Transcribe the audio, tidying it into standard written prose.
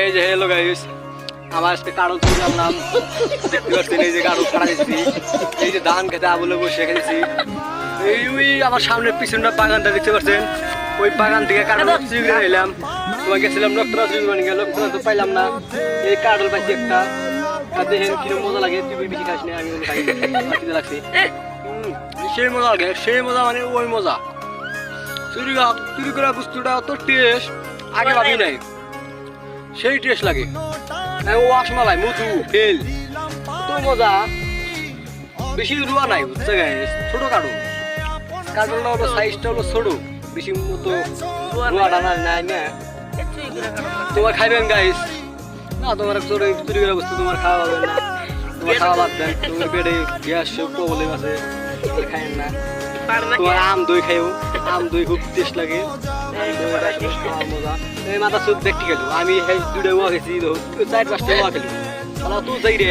এই যে hello guys, আমার আজকে কারণ চলে আসলাম। দেখতে পাচ্ছেন এই যে কারণ কাটা দিচ্ছি, এই যে ধান খেতে আবুলে বসে খেয়েছি। এই ওই আমার সামনের পিছনটা বাগানটা দেখতে পাচ্ছেন, ওই বাগান থেকে কারণ চিংড়ি নিলাম। তোমাকে গেছিলাম ডক্টর চিংড়ি গেল, তো পাইলাম না। এই কারণ পাইছি একটা, আর দেখেন কিরকম মজা লাগে। তুই বেশি খাস না, আমি খাই বাকিতে লাগছি। সেই মজা লাগে, সেই মজা মানে ওই মজা। চুরি করা বস্তুটা অত টেস্ট আগে ভাবি নাই, সেই টেস্ট লাগে। ওয়াশমালাই মধু ফেল তো মজা, বেশি রুয়া নাই বুঝতে গাইস, ছোট কার্টুন। কার্টুনটা হলো সাইজটা হলো ছোট, বেশি মতো রুয়াটা নাই না। তোমার খাইবেন গাইস না? তোমার চুরি করা বস্তু তোমার খাওয়া হবে না, তোমার খাওয়া বাদ দেন। তোমার পেটে গ্যাস প্রবলেম আছে, খাইেন না। তোমার আম দই খাইও, আম দই খুব টেস্ট লাগে। মজা এই মাথা সুদ দেখতে গেল, আমি দুটো ওয়া খেয়েছি, 4-5টা ওয়া খেলো। তো যাই রে